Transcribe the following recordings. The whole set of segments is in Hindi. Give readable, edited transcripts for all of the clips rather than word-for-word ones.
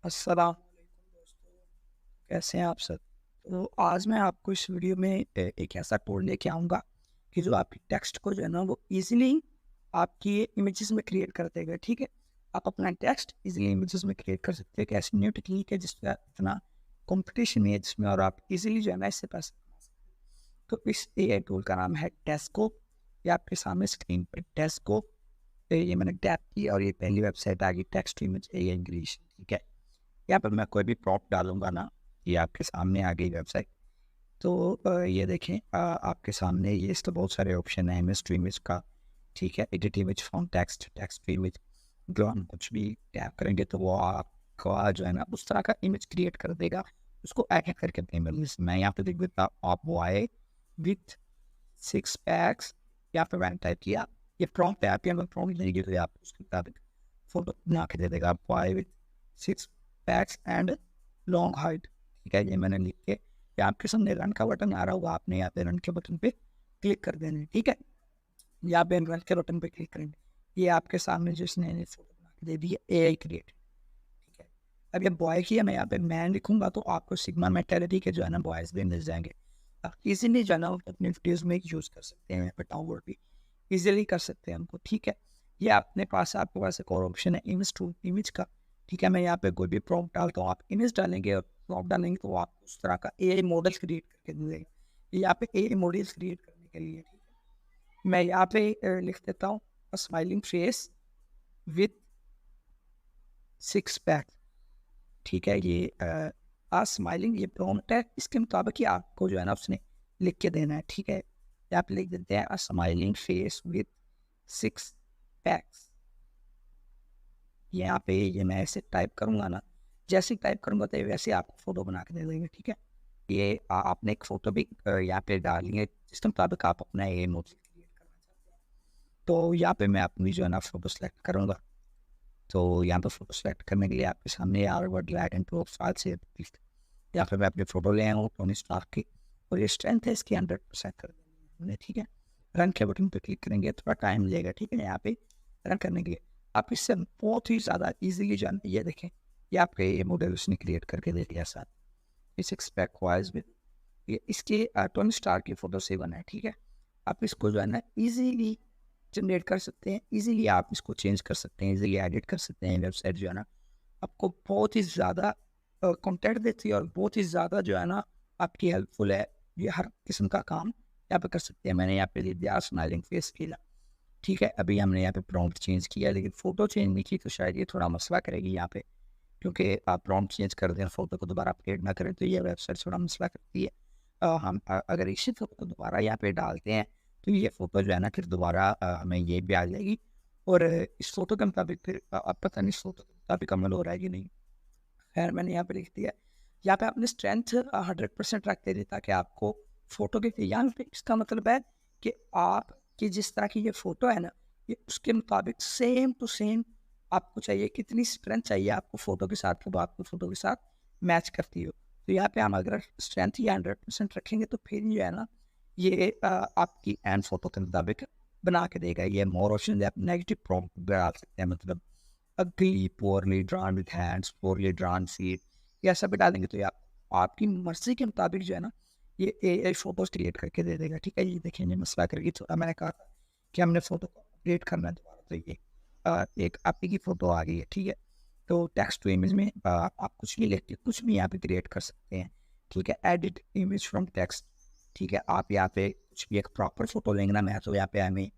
अस्सलाम वालेकुम दोस्तों, कैसे हैं आप सब? तो आज मैं आपको इस वीडियो में एक ऐसा टूल लेके आऊँगा कि जो आपकी टेक्स्ट को जो है ना वो ईज़िली आपकी इमेजेस में क्रिएट कर देगा, ठीक है? आप अपना टेक्स्ट ईज़िली इमेजेस में क्रिएट कर सकते हैं। एक ऐसी न्यू टेक्नीक है जिसका इतना कॉम्पिटिशन नहीं है जिसमें और आप ईज़िली जो है ना इससे पैसे कमा सकते हैं। तो इस एआई टूल का नाम है डेस्को। ये आपके सामने स्क्रीन पर डेस्को ये मैंने टैप की और ये पहली वेबसाइट आ गई text to image AI English, ठीक है? यहाँ पर मैं कोई भी प्रॉम्प्ट डालूँगा ना, ये आपके सामने आ गई वेबसाइट। तो ये देखें आपके सामने ये इसके बहुत सारे ऑप्शन हैं इमेज टू इमेज का, ठीक है? Edit image from text, text to image. जो हम कुछ भी टैप करेंगे तो वो आपका जो है ना उस तरह का इमेज क्रिएट कर देगा, उसको एडिट करके अपने इमेज मैं यहाँ पे देख देता हूँ आप वो आए विथ 6 पैक्स यहाँ पे मैंने टाइप किया, ये प्रॉम्प्ट है, आपके अगर प्रॉम्प्ट नहीं तो आप उसके मुताबिक फ़ोटो बना के दे देगा आपको आए with 6 packs and long height, ठीक है? ये मैंने लिख के या आपके सामने रन का बटन आ रहा होगा, आपने यहाँ पे रन के बटन पे क्लिक कर देना है, ठीक है? यहाँ पे रन के बटन पे क्लिक करेंगे, ये आपके सामने जो इसने फोटो बना के दे दी है एआई क्रिएट, ठीक है? अब ये बॉय की है, मैं यहाँ पे मैन लिखूंगा तो आपको सिग्मा मेटालिटी के जो है ना बॉयज भी मिल जाएंगे। आप इजीली जो है ना अपने वीडियोज में यूज कर सकते हैं, यहाँ पे डाउनलोड भी इजीली कर सकते हैं हमको, ठीक है? ये अपने पास आपके पास एक और ऑप्शन है इमेज टू इमेज का, ठीक है? मैं यहाँ पे कोई भी प्रॉम्प्ट डालता हूँ, आप इमेज डालेंगे और प्रॉम्प्ट डालेंगे तो आप उस तरह का एआई मॉडल क्रिएट करके दे देगा। यहाँ पे एआई मॉडल्स क्रिएट करने के लिए, ठीक है? मैं यहाँ पे लिख देता हूँ स्माइलिंग फेस विथ 6 पैक, ठीक है? ये स्माइलिंग ये प्रॉम्प्ट है, इसके मुताबिक ही आपको जो है ना उसने लिख के देना है, ठीक है? यहाँ पे लिख देते हैं स्माइलिंग फेस विथ 6 पैक्स। यहाँ पे ये मैं ऐसे टाइप करूँगा ना, जैसे ही टाइप करूँगा तो वैसे आपको फ़ोटो बना के दे देंगे, ठीक है? ये आपने एक फ़ोटो भी यहाँ पे डालनी है जिसके मुताबिक आप अपना ये मॉडल क्रिएट करना चाहते हैं। तो यहाँ पे मैं अपनी जो है ना फ़ोटो सेलेक्ट करूँगा। तो यहाँ पे फ़ोटो सेलेक्ट करने के लिए आपके सामने यार word drag and drop file से यहाँ पे मैं अपनी फ़ोटो ले आया हूँ टोनी स्टार्क की और ये स्ट्रेंथ है इसकी 100% कर देनी है हमने, ठीक है? रन के बटन पे क्लिक करेंगे, थोड़ा टाइम लगेगा, ठीक है? यहाँ पे रन करने के लिए आप इससे बहुत ही ज़्यादा ईजिली जान ये देखें, ये आपके ये मॉडल उसने क्रिएट करके दे दिया साथ इस एक्सपेक्ट वाइज में। ये इसके टोनी स्टार्क की फ़ोटो से बना है, ठीक है? आप इसको जो है ना ईजिली जनरेट कर सकते हैं, ईजिली आप इसको चेंज कर सकते हैं, ईजिली एडिट कर सकते हैं। वेबसाइट जो है ना आपको बहुत ही ज़्यादा कंटेंट देती है और बहुत ही ज़्यादा जो है ना आपकी हेल्पफुल है। ये हर किस्म का काम यहाँ पे कर सकते हैं। मैंने यहाँ पे लिख दिया स्माइलिंग फेस किया, ठीक है? अभी हमने यहाँ पे प्रॉम्प्ट चेंज किया लेकिन फ़ोटो चेंज नहीं की तो शायद ये थोड़ा मसला करेगी यहाँ पे, क्योंकि आप प्रॉम्प्ट चेंज कर दें फ़ोटो को दोबारा अपडेट ना करें तो ये वेबसाइट थोड़ा मसला करती है। अगर इसी फ़ोटो को दोबारा यहाँ पे डालते हैं तो ये फ़ोटो जो है ना फिर दोबारा हमें ये भी आ जाएगी और इस फ़ोटो के मुताबिक फिर अब पता नहीं इस फ़ोटो के मुताबिक अमल हो रहा है कि नहीं। खैर मैंने यहाँ पे लिख दिया, यहाँ पे आपने स्ट्रेंथ 100% रख दे ताकि आपको फ़ोटो के यहाँ पे इसका मतलब है कि आपकी जिस तरह की ये फ़ोटो है ना, ये उसके मुताबिक सेम टू सेम आपको चाहिए, कितनी स्ट्रेंथ चाहिए आपको फ़ोटो के साथ, तो आपको फ़ोटो के साथ मैच करती हो। तो यहाँ पे हम अगर स्ट्रेंथ ये 100% रखेंगे तो फिर जो है ना ये आपकी एंड फ़ोटो के मुताबिक बना के देगा। ये मोर ऑप्शन आप नेगेटिव प्रॉम्प्ट डाल सकते हैं, मतलब ugly, poorly drawn with hands, poorly drawn feet, ये ऐसा भी डालेंगे तो ये आपकी मर्जी के मुताबिक जो है ना ये एआई फोटोज क्रिएट करके दे देगा, ठीक है? ये देखिए ये मसला करेगी, तो मैंने कहा था कि हमने फ़ोटो को अपडेट करना है दोबारा, तो ये एक आपकी की फ़ोटो आ गई है, ठीक है? तो टेक्स्ट टू इमेज में आप कुछ भी लिख के कुछ भी यहाँ पे क्रिएट कर सकते हैं, ठीक है? एडिट इमेज फ्रॉम टेक्स्ट, ठीक है? आप यहाँ पे कुछ भी एक प्रॉपर फ़ोटो लेंगे ना, मैं तो यहाँ पे हमें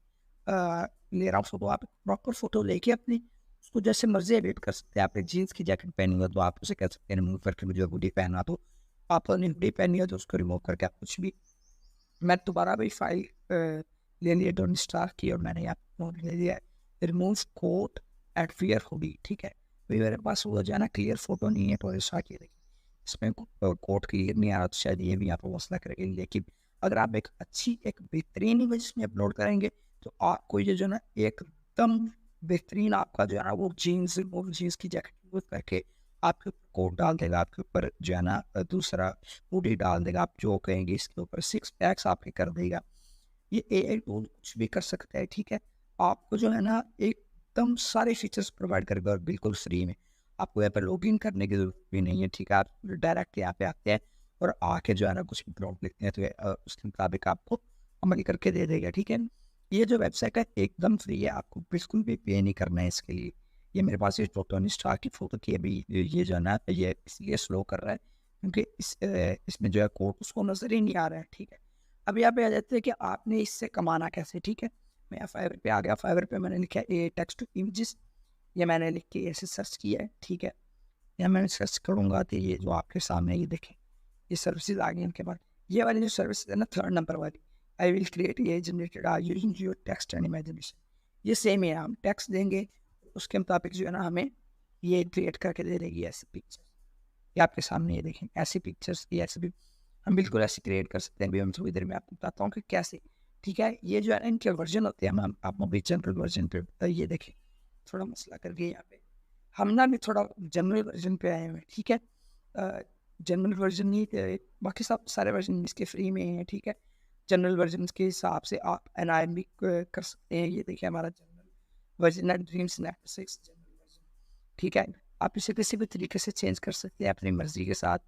ले रहा हूँ फ़ोटो, आप प्रॉपर फ़ोटो लेके अपनी उसको जैसे मर्जी एडिट कर सकते हैं। आपने जीन्स की जैकेट पहनी हो तो आप उसे कह सकते हैं रिमूव करके मुझे हुडी पहनना, तो आपने हुडी पहनी है तो उसको रिमूव करके आप कुछ भी मैं दोबारा भी फाइल ले लिया डोंट स्टार की और मैंने यहाँ ले लिया remove coat at fear hoodie, ठीक है? तो मेरे पास वो जो है ना क्लियर फोटो नहीं है तो ऐसा की देखिए इसमें कोट क्लियर नहीं आ रहा, तो शायद ये भी आपको मसला करेगी। लेकिन अगर आप एक अच्छी एक बेहतरीन इमेज इसमें अपलोड करेंगे तो आपको ये जो है ना एकदम बेहतरीन आपका जो है ना वो जीन्स की जैकेट यूज करके आपके ऊपर कोट डाल देगा, आपके ऊपर जो है ना दूसरा हुडी डाल देगा, आप जो कहेंगे इसके ऊपर 6 पैक्स आपके कर देगा। ये एआई टूल कुछ भी कर सकता है, ठीक है? आपको जो है ना एकदम सारे फीचर्स प्रोवाइड करेगा और बिल्कुल फ्री में। आपको यहाँ पर लॉगिन करने की जरूरत भी नहीं है, ठीक है। आप डायरेक्ट यहाँ पे आते हैं और आके जो है ना कुछ भी प्रॉम्प्ट लिखते हैं तो उसके मुताबिक आपको अमल करके दे देगा, ठीक है। ये जो वेबसाइट है एकदम फ्री है, आपको बिल्कुल भी पे नहीं करना है इसके लिए। ये मेरे पास ये स्टार की फोटो की अभी ये जो है ना ये इसलिए स्लो कर रहा है क्योंकि इसमें जो है कोड उसको नजर ही नहीं आ रहा है, ठीक है। अब यहाँ पे आ जाते हैं कि आपने इससे कमाना कैसे, ठीक है। मैं फाइवर पे आ गया, फाइवर पे मैंने लिखा है टेक्स्ट टू इमेजेस, ये मैंने लिख के ऐसे सर्च किया है, ठीक है। या मैं सर्च करूँगा तो ये जो आपके सामने ये देखें ये सर्विसेज आ गई। इनके बाद ये वाली जो सर्विस है ना 3rd नंबर वाली, आई विल क्रिएट ये generated using your text and imagination, ये सेम है। हम टेक्स्ट देंगे उसके मुताबिक जो है ना हमें ये क्रिएट करके दे देगी ऐसे पिक्चर। ये आपके सामने ये देखें ऐसी पिक्चर्स, ये ऐसे भी हम बिल्कुल ऐसे क्रिएट कर सकते हैं। अभी हम थोड़ी देर में आपको बताता हूँ कि कैसे, ठीक है। ये जो है ना इनके वर्जन होते हैं, हम आप जनरल वर्जन पे ये देखें थोड़ा मसला करके यहाँ पे हम ना भी थोड़ा जनरल वर्जन पे आए हुए हैं, ठीक है। जनरल वर्जन नहीं, बाकी सब सारे वर्जन इसके फ्री में हैं, ठीक है। जनरल वर्जन के हिसाब से आप एनआईएम भी कर सकते हैं। ये देखिए हमारा जनरल वर्जन है ड्रीम स्नैप 6 जनरल वर्जन, ठीक है। आप इसे किसी भी तरीके से चेंज कर सकते हैं अपनी मर्जी के साथ।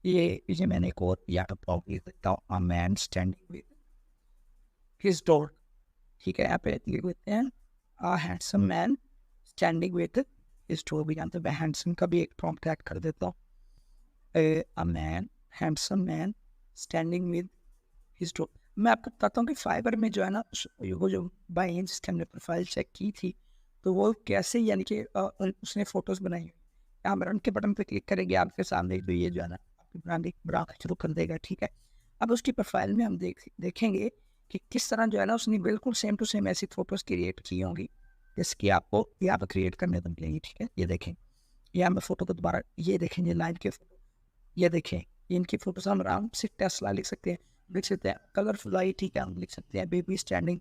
ये मैंने एक और या तो प्रॉब्लम लिख देता हूँ, a man standing with his dog, ठीक है। यहाँ पे लिख देते हैं a handsome man standing with his dog, भी जानते हैं हैंडसम का भी एक प्रॉम्प्ट ऐड कर देता हूँ, a man, handsome man standing with his dog। मैं आपको बताता हूँ कि फाइबर में जो है ना वो जो बाई एंड जिसकी हमने प्रोफाइल चेक की थी तो वो कैसे यानी कि उसने फोटोज बनाई हुई, यहाँ रन के बटन पे क्लिक करेंगे आपके सामने तो ये जो है ना आपकी ब्रांड शुरू कर देगा, ठीक है। अब उसकी प्रोफाइल में हम देखेंगे कि किस तरह जो है ना उसने बिल्कुल सेम टू सेम ऐसी फोटोज क्रिएट की होंगी जिसकी आपको यहाँ पर क्रिएट करने तो मिलेंगी, ठीक है। ये देखें यहाँ मैं फोटो को दोबारा ये देखेंगे लाइन के फोटो, ये देखें इनकी फोटोज हम आराम से टेस्ला लिख सकते हैं, कलरफुल आई, ठीक है। हम लिख सकते हैं बेबी स्टैंडिंग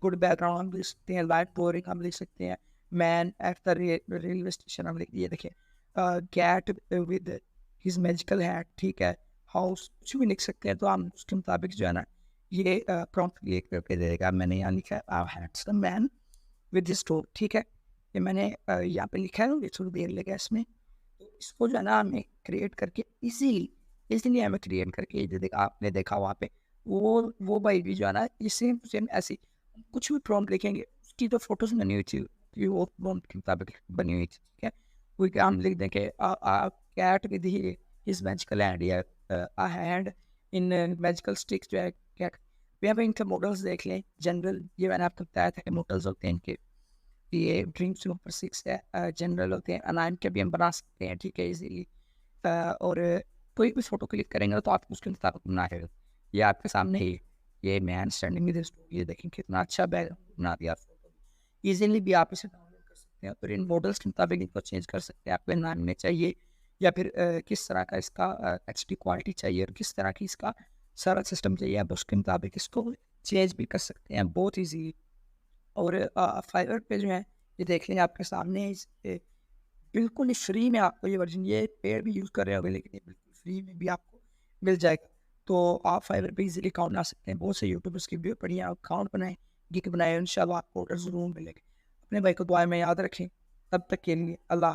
गुड बैकग्राउंड हम लिख सकते हैं, लाइट बोरिंग हम लिख सकते हैं, man at the railway station हम लिख दिए, देखिए cat with his magical hat, ठीक है। हाउस कुछ भी लिख सकते हैं तो हम उसके मुताबिक जो है ना ये प्रॉम्प्ट क्लिक करके दे देगा। मैंने यहाँ लिखा है handsome man with his dog, ठीक है। ये मैंने यहाँ पे लिखा है, ये थोड़ी देर लगा इसमें, तो इसको जो है ना हमें क्रिएट करके इसीलिए हमें क्रिएट करके आपने देखा वहाँ पे वो भाई भी जो है ना ये सेम टू सेम ऐसी कुछ भी प्रॉम्प्ट लिखेंगे उसकी तो फोटोज बनी हुई थी वो प्रॉम्प्ट के मुताबिक बनी हुई थी, ठीक है। कोई काम लिख दें कि cat with his magical hand या हैंड इन मैजिकल स्टिक्स जो है कैट। यहाँ पे इनके मॉडल्स देख लें जनरल, ये मैंने आपको बताया था कि मॉडल्स होते हैं इनके, ये ड्रीम सुपर 6 है, जनरल होते हैं, अनाइम के भी हम बना सकते हैं, ठीक है इजीली। और कोई भी फोटो क्लिक करेंगे तो आप उसके मुताबिक बना के ये आपके सामने ही ये man standing with his dog, ये देखें कितना अच्छा बैकग्राउंड बना दिया फोटो, इजीली भी आप इसे डाउनलोड कर सकते हैं। और इन मॉडल्स के मुताबिक इनको चेंज कर सकते हैं, आपको नाम में चाहिए या फिर किस तरह का इसका एचडी क्वालिटी चाहिए और किस तरह की इसका सारा सिस्टम चाहिए, आप उसके मुताबिक इसको चेंज भी कर सकते हैं बहुत ईजी। और फाइवर पे जो है ये देख लें आपके सामने बिल्कुल ही फ्री में आपको ये वर्जन, ये पेड भी यूज़ कर रहे होंगे लेकिन ये बिल्कुल फ्री में भी आपको मिल जाएगा। तो आप फाइवर पे इजीली अकाउंट बना सकते हैं, बहुत से यूट्यूबर्स की वीडियो पढ़िए, अकाउंट बनाएं, गिग बनाएं, इंशाल्लाह आपको ऑर्डर ज़रूर मिलेगा। अपने भाई को दुआ में याद रखें, तब तक के लिए अल्लाह।